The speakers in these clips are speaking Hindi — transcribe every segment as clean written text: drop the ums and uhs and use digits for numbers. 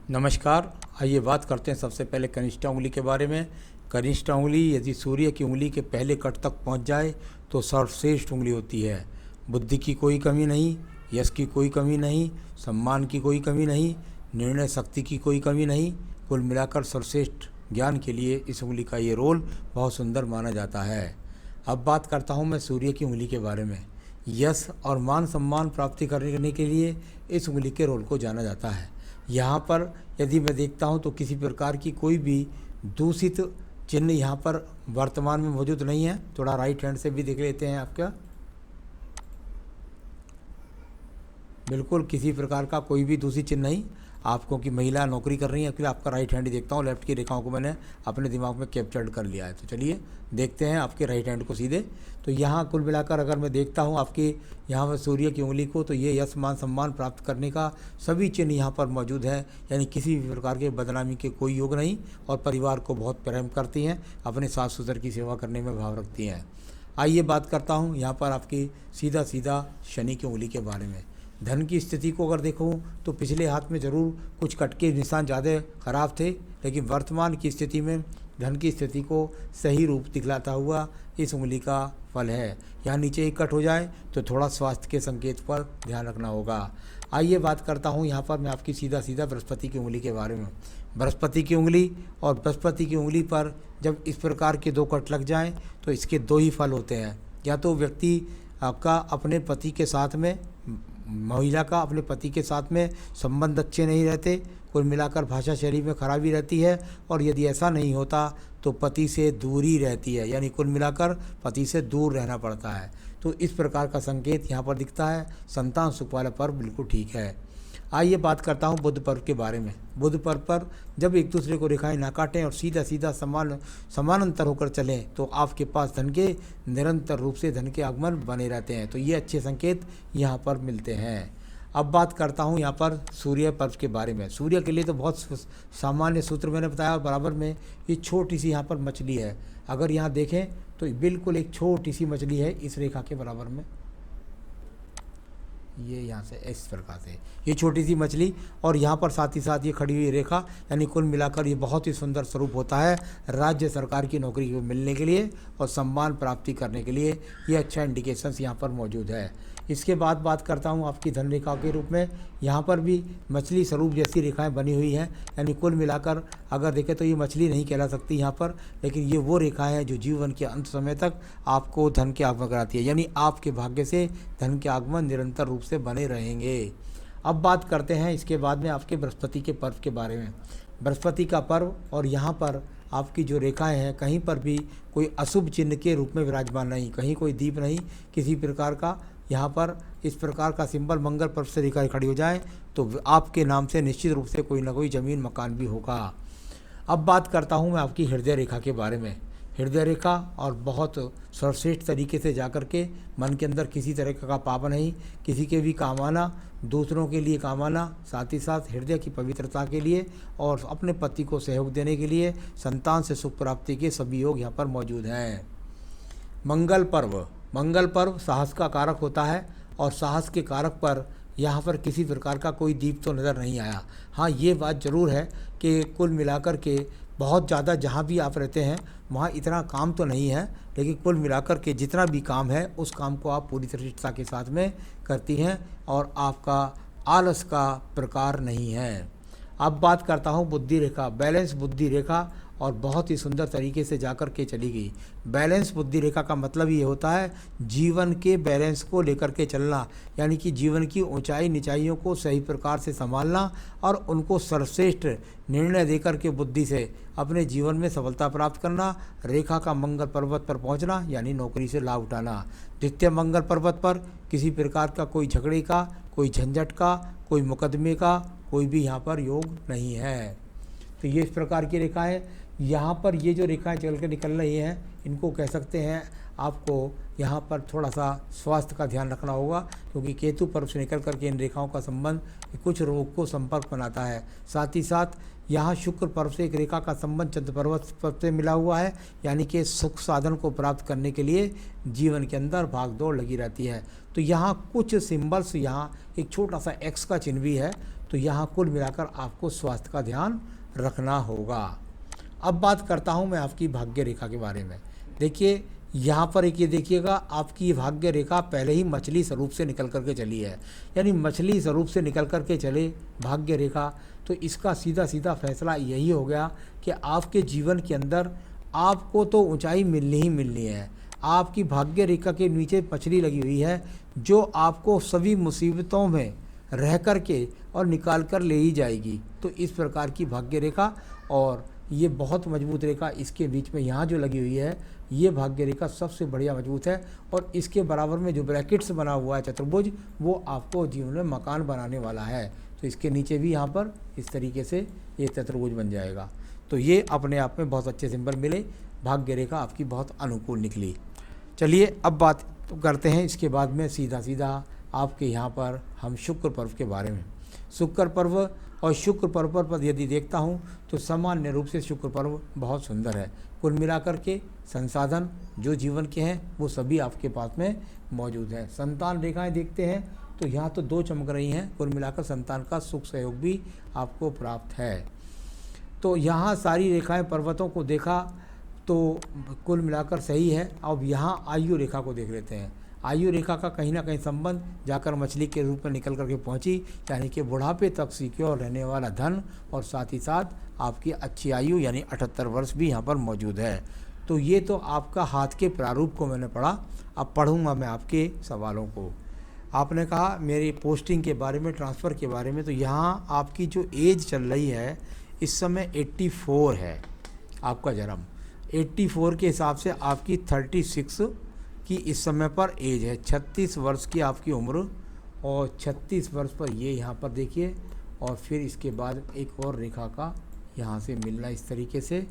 नमस्कार। आइए बात करते हैं सबसे पहले कनिष्ठा उंगली के बारे में। कनिष्ठा उंगली यदि सूर्य की उंगली के पहले कट तक पहुंच जाए तो सर्वश्रेष्ठ उंगली होती है। बुद्धि की कोई कमी नहीं, यश की कोई कमी नहीं, सम्मान की कोई कमी नहीं, निर्णय शक्ति की कोई कमी नहीं। कुल मिलाकर सर्वश्रेष्ठ ज्ञान के लिए इस उंगली का ये रोल बहुत सुंदर माना जाता है। अब बात करता हूँ मैं सूर्य की उंगली के बारे में। यश और मान सम्मान प्राप्ति करने के लिए इस उंगली के रोल को जाना जाता है। यहाँ पर यदि मैं देखता हूँ तो किसी प्रकार की कोई भी दूषित चिन्ह यहाँ पर वर्तमान में मौजूद नहीं है। थोड़ा राइट हैंड से भी देख लेते हैं आपका। बिल्कुल किसी प्रकार का कोई भी दूसरी चिन्ह नहीं। आपको कि महिला नौकरी कर रही है, फिर आपका राइट हैंड ही देखता हूँ। लेफ्ट की रेखाओं को मैंने अपने दिमाग में कैप्चर्ड कर लिया है। तो चलिए देखते हैं आपके राइट हैंड को सीधे। तो यहाँ कुल मिलाकर अगर मैं देखता हूँ आपकी यहाँ पर सूर्य की उंगली को, तो ये यश मान सम्मान प्राप्त करने का सभी चिन्ह यहाँ पर मौजूद है। यानी किसी भी प्रकार के बदनामी के कोई योग नहीं, और परिवार को बहुत प्रेम करती हैं, अपने सास ससुर की सेवा करने में भाव रखती हैं। आइए बात करता हूँ यहाँ पर आपकी सीधा सीधा शनि की उंगली के बारे में। धन की स्थिति को अगर देखूं तो पिछले हाथ में ज़रूर कुछ कट के निशान ज़्यादा ख़राब थे, लेकिन वर्तमान की स्थिति में धन की स्थिति को सही रूप दिखलाता हुआ इस उंगली का फल है। यहाँ नीचे एक कट हो जाए तो थोड़ा स्वास्थ्य के संकेत पर ध्यान रखना होगा। आइए बात करता हूँ यहाँ पर मैं आपकी सीधा सीधा बृहस्पति की उंगली के बारे में। बृहस्पति की उंगली और बृहस्पति की उंगली पर जब इस प्रकार के दो कट लग जाएं तो इसके दो ही फल होते हैं। या तो व्यक्ति आपका अपने पति के साथ में, महिला का अपने पति के साथ में संबंध अच्छे नहीं रहते, कुल मिलाकर भाषा शैली में खराबी रहती है, और यदि ऐसा नहीं होता तो पति से दूरी रहती है, यानी कुल मिलाकर पति से दूर रहना पड़ता है। तो इस प्रकार का संकेत यहाँ पर दिखता है। संतान सुख वाला पर्व बिल्कुल ठीक है। आइए बात करता हूँ बुध पर्व के बारे में। बुध पर्व पर जब एक दूसरे को रेखाएं ना काटें और सीधा सीधा समानांतर होकर चलें तो आपके पास धन के निरंतर रूप से धन के आगमन बने रहते हैं। तो ये अच्छे संकेत यहाँ पर मिलते हैं। अब बात करता हूँ यहाँ पर सूर्य पर्व के बारे में। सूर्य के लिए तो बहुत सामान्य सूत्र मैंने बताया, और बराबर में ये छोटी सी यहाँ पर मछली है। अगर यहाँ देखें तो बिल्कुल एक छोटी सी मछली है इस रेखा के बराबर में, ये यहाँ से इस प्रकार से ये छोटी सी मछली, और यहाँ पर साथ ही साथ ये खड़ी हुई रेखा, यानी कुल मिलाकर ये बहुत ही सुंदर स्वरूप होता है राज्य सरकार की नौकरी को मिलने के लिए और सम्मान प्राप्ति करने के लिए। ये अच्छा इंडिकेशंस यहाँ पर मौजूद है। इसके बाद बात करता हूँ आपकी धन रेखा के रूप में। यहाँ पर भी मछली स्वरूप जैसी रेखाएं बनी हुई हैं, यानी कुल मिलाकर अगर देखें तो ये मछली नहीं कहला सकती यहाँ पर, लेकिन ये वो रेखाएं हैं जो जीवन के अंत समय तक आपको धन के आगमन कराती है, यानी आपके भाग्य से धन के आगमन निरंतर रूप से बने रहेंगे। अब बात करते हैं इसके बाद में आपके बृहस्पति के पर्व के बारे में। बृहस्पति का पर्व, और यहाँ पर आपकी जो रेखाएं हैं कहीं पर भी कोई अशुभ चिन्ह के रूप में विराजमान नहीं, कहीं कोई दीप नहीं, किसी प्रकार का यहाँ पर इस प्रकार का सिंबल मंगल पर्व से रेखाएं खड़ी हो जाए तो आपके नाम से निश्चित रूप से कोई ना कोई ज़मीन मकान भी होगा। अब बात करता हूँ मैं आपकी हृदय रेखा के बारे में। हृदय रेखा और बहुत सर्वश्रेष्ठ तरीके से जाकर के मन के अंदर किसी तरह का पाप नहीं, किसी के भी काम आना, दूसरों के लिए काम आना, साथ ही साथ हृदय की पवित्रता के लिए और अपने पति को सहयोग देने के लिए संतान से सुख प्राप्ति के सभी योग यहाँ पर मौजूद हैं। मंगल पर्व, मंगल पर्व साहस का कारक होता है, और साहस के कारक पर यहाँ पर किसी प्रकार का कोई दीप तो नज़र नहीं आया। हाँ, ये बात ज़रूर है कि कुल मिलाकर के बहुत ज़्यादा जहाँ भी आप रहते हैं वहाँ इतना काम तो नहीं है, लेकिन कुल मिलाकर के जितना भी काम है उस काम को आप पूरी तरीके के साथ में करती हैं, और आपका आलस का प्रकार नहीं है। अब बात करता हूँ बुद्धि रेखा, बैलेंस बुद्धि रेखा, और बहुत ही सुंदर तरीके से जाकर के चली गई। बैलेंस बुद्धि रेखा का मतलब ये होता है जीवन के बैलेंस को लेकर के चलना, यानी कि जीवन की ऊंचाई निचाइयों को सही प्रकार से संभालना और उनको सर्वश्रेष्ठ निर्णय देकर के बुद्धि से अपने जीवन में सफलता प्राप्त करना। रेखा का मंगल पर्वत पर पहुंचना, यानी नौकरी से लाभ उठाना। द्वितीय मंगल पर्वत पर किसी प्रकार का कोई झगड़े का, कोई झंझट का, कोई मुकदमे का कोई भी यहाँ पर योग नहीं है। तो ये इस प्रकार की रेखाएं यहाँ पर, ये जो रेखाएं चल के निकल रही हैं, इनको कह सकते हैं आपको यहाँ पर थोड़ा सा स्वास्थ्य का ध्यान रखना होगा, क्योंकि केतु पर्व से निकल करके इन रेखाओं का संबंध कुछ रोग को संपर्क बनाता है। साथ ही साथ यहाँ शुक्र पर्व से एक रेखा का संबंध चंद्र पर्व से मिला हुआ है, यानी कि सुख साधन को प्राप्त करने के लिए जीवन के अंदर भाग दौड़ लगी रहती है। तो यहाँ कुछ सिंबल्स, यहाँ एक छोटा सा एक्स का चिन्ह भी है, तो यहाँ कुल मिलाकर आपको स्वास्थ्य का ध्यान रखना होगा। अब बात करता हूँ मैं आपकी भाग्य रेखा के बारे में। देखिए यहाँ पर एक ये देखिएगा, आपकी भाग्य रेखा पहले ही मछली स्वरूप से निकल करके चली है, यानी मछली स्वरूप से निकल करके चले भाग्य रेखा, तो इसका सीधा सीधा फैसला यही हो गया कि आपके जीवन के अंदर आपको तो ऊंचाई मिलनी ही मिलनी है। आपकी भाग्य रेखा के नीचे मछली लगी हुई है जो आपको सभी मुसीबतों में रह कर के और निकाल कर ले ही जाएगी। तो इस प्रकार की भाग्य रेखा, और ये बहुत मजबूत रेखा इसके बीच में यहाँ जो लगी हुई है, ये भाग्य रेखा सबसे बढ़िया मजबूत है। और इसके बराबर में जो ब्रैकेट्स बना हुआ है चतुर्भुज, वो आपको जीवन में मकान बनाने वाला है। तो इसके नीचे भी यहाँ पर इस तरीके से ये चतुर्भुज बन जाएगा। तो ये अपने आप में बहुत अच्छे सिंबल मिले, भाग्य रेखा आपकी बहुत अनुकूल निकली। चलिए अब बात करते हैं इसके बाद में सीधा सीधा आपके यहाँ पर हम शुक्र पर्व के बारे में। शुक्र पर्व और शुक्र पर्व पर यदि देखता हूँ तो सामान्य रूप से शुक्र पर्व बहुत सुंदर है। कुल मिलाकर के संसाधन जो जीवन के हैं वो सभी आपके पास में मौजूद हैं। संतान रेखाएं देखते हैं तो यहाँ तो 2 चमक रही हैं। कुल मिलाकर संतान का सुख सहयोग भी आपको प्राप्त है। तो यहाँ सारी रेखाएं पर्वतों को देखा तो कुल मिलाकर सही है। अब यहाँ आयु रेखा को देख लेते हैं। आयु रेखा का कहीं ना कहीं संबंध जाकर मछली के रूप में निकल करके पहुँची, यानी कि बुढ़ापे तक सिक्योर रहने वाला धन, और साथ ही साथ आपकी अच्छी आयु यानी 78 वर्ष भी यहाँ पर मौजूद है। तो ये तो आपका हाथ के प्रारूप को मैंने पढ़ा। अब पढ़ूँगा मैं आपके सवालों को। आपने कहा मेरी पोस्टिंग के बारे में, ट्रांसफ़र के बारे में, तो यहाँ आपकी जो एज चल रही है इस समय 84 है आपका जन्म। 84 के हिसाब से आपकी 36 की इस समय पर एज है। 36 वर्ष की आपकी उम्र, और 36 वर्ष पर ये यहाँ पर देखिए, और फिर इसके बाद एक और रेखा का यहाँ से मिलना इस तरीके से।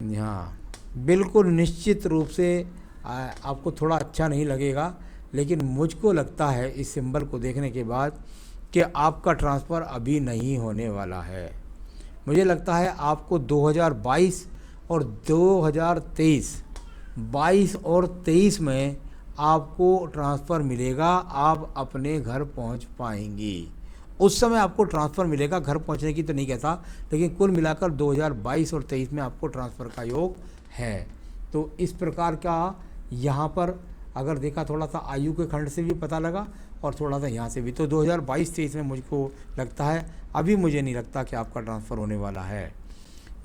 यहाँ बिल्कुल निश्चित रूप से आपको थोड़ा अच्छा नहीं लगेगा, लेकिन मुझको लगता है इस सिंबल को देखने के बाद कि आपका ट्रांसफ़र अभी नहीं होने वाला है। मुझे लगता है आपको 2022 और 2023, 22 और 23 में आपको ट्रांसफ़र मिलेगा। आप अपने घर पहुंच पाएंगी, उस समय आपको ट्रांसफ़र मिलेगा। घर पहुंचने की तो नहीं कहता, लेकिन कुल मिलाकर 2022 और 23 में आपको ट्रांसफ़र का योग है। तो इस प्रकार का यहाँ पर अगर देखा, थोड़ा सा आयु के खंड से भी पता लगा और थोड़ा सा यहाँ से भी, तो 2022-23 में मुझको लगता है। अभी मुझे नहीं लगता कि आपका ट्रांसफ़र होने वाला है।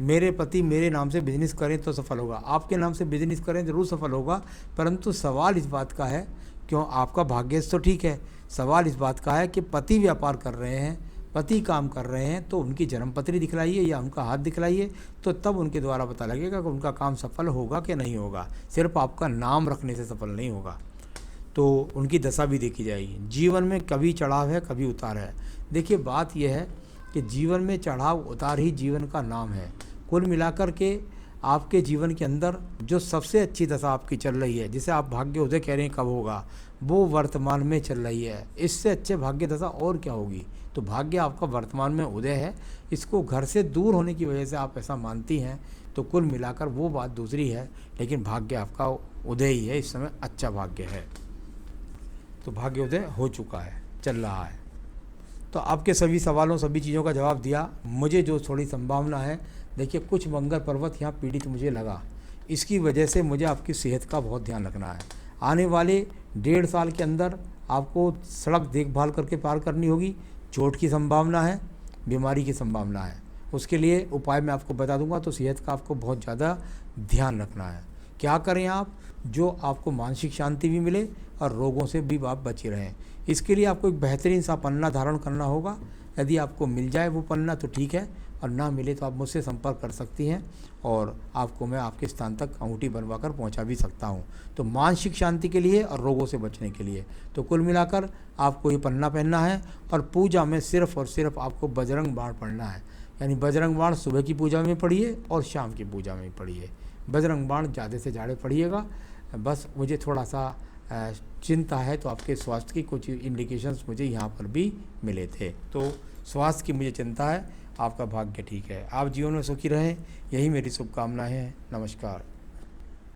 मेरे पति मेरे नाम से बिजनेस करें तो सफल होगा, आपके नाम से बिजनेस करें ज़रूर सफल होगा, परंतु सवाल इस बात का है, क्यों आपका भाग्य तो ठीक है, सवाल इस बात का है कि पति व्यापार कर रहे हैं, पति काम कर रहे हैं, तो उनकी जन्मपत्री दिखलाइए या उनका हाथ दिखलाइए, तो तब उनके द्वारा पता लगेगा कि उनका काम सफल होगा कि नहीं होगा। सिर्फ आपका नाम रखने से सफल नहीं होगा, तो उनकी दशा भी देखी जाएगी। जीवन में कभी चढ़ाव है कभी उतार है। देखिए बात यह है कि जीवन में चढ़ाव उतार ही जीवन का नाम है। कुल मिलाकर के आपके जीवन के अंदर जो सबसे अच्छी दशा आपकी चल रही है, जिसे आप भाग्य उदय कह रहे हैं कब होगा, वो वर्तमान में चल रही है। इससे अच्छे भाग्य दशा और क्या होगी। तो भाग्य आपका वर्तमान में उदय है, इसको घर से दूर होने की वजह से आप ऐसा मानती हैं, तो कुल मिलाकर वो बात दूसरी है, लेकिन भाग्य आपका उदय ही है। इस समय अच्छा भाग्य है, तो भाग्योदय हो चुका है, चल रहा है। तो आपके सभी सवालों सभी चीज़ों का जवाब दिया। मुझे जो थोड़ी संभावना है, देखिए कुछ मंगल पर्वत यहाँ पीड़ित मुझे लगा, इसकी वजह से मुझे आपकी सेहत का बहुत ध्यान रखना है। आने वाले 1.5 साल के अंदर आपको सड़क देखभाल करके पार करनी होगी। चोट की संभावना है, बीमारी की संभावना है, उसके लिए उपाय मैं आपको बता दूंगा। तो सेहत का आपको बहुत ज़्यादा ध्यान रखना है। क्या करें आप, जो आपको मानसिक शांति भी मिले और रोगों से भी आप बचे रहें। इसके लिए आपको एक बेहतरीन सा पन्ना धारण करना होगा। यदि आपको मिल जाए वो पन्ना तो ठीक है, और ना मिले तो आप मुझसे संपर्क कर सकती हैं, और आपको मैं आपके स्थान तक अंगूठी बनवा कर पहुँचा भी सकता हूँ। तो मानसिक शांति के लिए और रोगों से बचने के लिए तो कुल मिलाकर आपको ये पन्ना पहनना है। और पूजा में सिर्फ और सिर्फ आपको बजरंग बाण पढ़ना है, यानी बजरंग बाण सुबह की पूजा में पढ़िए और शाम की पूजा में पढ़िए। बजरंग बाण ज़्यादा से ज़्यादा पढ़िएगा। बस मुझे थोड़ा सा चिंता है, तो आपके स्वास्थ्य की कुछ इंडिकेशंस मुझे यहाँ पर भी मिले थे, तो स्वास्थ्य की मुझे चिंता है। आपका भाग्य ठीक है, आप जीवन में सुखी रहें, यही मेरी शुभकामनाएं हैं। नमस्कार।